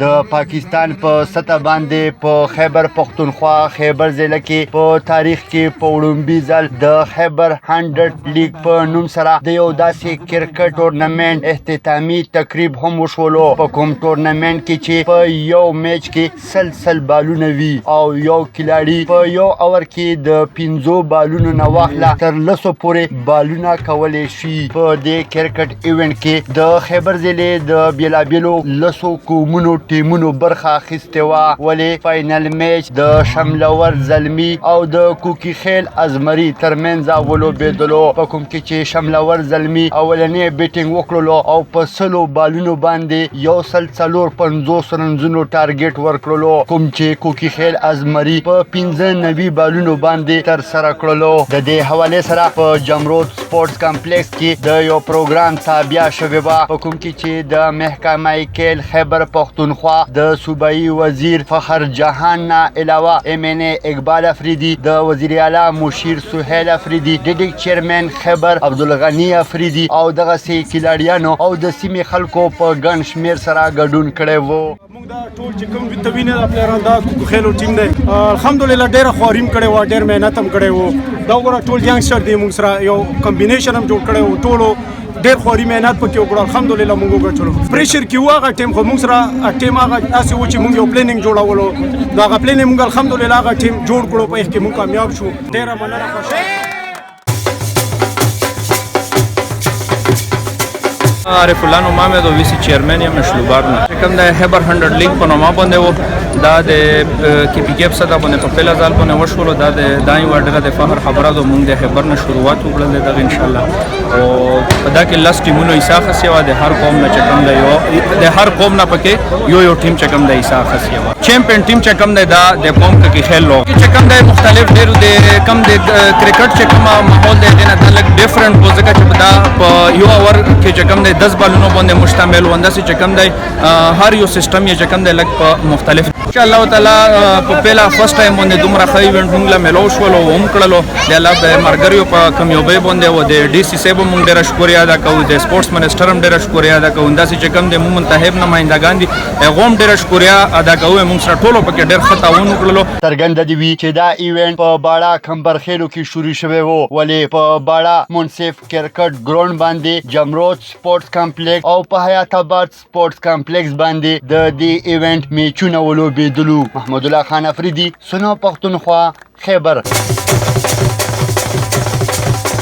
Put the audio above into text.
د پاکستان په سطح باندې په خیبر پختونخوا خیبر ضلع کې په تاریخ کې په وړومبي ځل د خیبر 100 لیگ په نوم سره د یو داسې کرکټ ټورنمنت اختتامي تقریب هم وشولو په کوم ټورنمنت کې چې په یو میچ کې سلسل بالونه وي او یو کلاړي په یو اور کې د 15 بالونو نه واخله تر لسو پورې بالونه کولای شي په دې کرکټ ایونت کې د خیبر ضلع د بیلابیلو لسو کومونو ټیمونو برخه اخیستې وه ولې فاینل میچ د شملور زلمي او د کوکي خیل ازمري ترمنځ ولوبېدلو په کوم کې چې شملور زلمي اولنې بیټینګ وکړلو او په سلو بالونو باندې یو سل څلور 50 رنزونو ټارګټ ورکړلو کوم چې کوکي خیل ازمري په 95 بالونو باندې تر سره کړلو د دې حواله سره په جمرود سپورټس کمپلیکس کې د یو پروګرام تابع شوی و په کوم کې چې د محکمه کېل خیبر پختونخوا د صوبایي وزیر فخر جهان نه علاوه MNA اقبال افریدي د وزیر اعلی مشیر سهیل افریدي ډیډیک چیرمن خیبر عبدالغنی افریدي او دغه سي کلاړیانو او د سیمې خلکو په ګڼ شمیر سره ګډون کړی وو موږ دا ټول چې کوم ویټامین د پلیران دا کوخېلو ټیم دی الحمدلله ډېر خواریم کړی و ډېر مهنت هم کړی و دا وګوره ټول ینګسټر دی موږ سره یو کمبینیشن هم جوړ کړی و ټولو ډېر خواري مهنت پکې وکړو الحمدلله موږ وګټلو پریشر کې و هغه ټیم خو موږ سره ټیم هغه داسې و چې موږ یو پلانینګ جوړولو دا هغه پلانینګ موږ الحمدلله هغه ټیم جوړ کړو په کې موږ کامیاب شو ډېره مننه خوشاله عارف الله نو محمد او ویسی چیرمن یم مشلوبات نه کوم د خیبر 100 لیگ په نوما باندې وو دا د کې پی کې صدا باندې په پهلا ځل باندې وشول دا د دای وړه د فخر خبره د مونږ د خیبر نه شروعات وکړل دا ان شاء الله او په دا کې لاس ټیمونو ایساخه سیوا د هر قوم نه چکم دی یو د هر قوم نه پکې یو ټیم چکم دی ایساخه سیوا چیمپیون ټیم چکم دی دا د قوم کې خیل لو چکم دی مختلف ډیر د کم د کرکټ چکم ماحول دی نه د لک ډیفرنٹ وزګه چې دا په یو اور کې چکم دی 10 بالونو باندې مشتمل ونده سي چکم دی هر یو سیستم یې چکم دی لک په مختلف ان شاء الله تعالی په پهلا فرست ټایم باندې دومره ښه ایونت موږ له ملو شولو هم کړلو د الله د مرګریو په کمیوبې باندې و د ډي سي سیب موږ ډېر شکریا ادا کوو د سپورټس منسټر هم ډېر شکریا ادا کوو دا چې چکم دی موږ منتخب نمائندگان دي هغه هم ډېر شکریا ادا کوو موږ سره ټولو پکې ډېر ښه تعاون وکړلو څرګنده دی چې دا ایونت په باړه کمبرخیلو کې شروع شوی وو ولې په باړه منصف کرکټ ګراوند باندې جمرود سپورټس کمپلیکس او په حیات آباد سپورټس کمپلیکس باندې د دې ایونت میچونه ولوبېدلو محمد الله خان افریدي سنو پختونخوا خیبر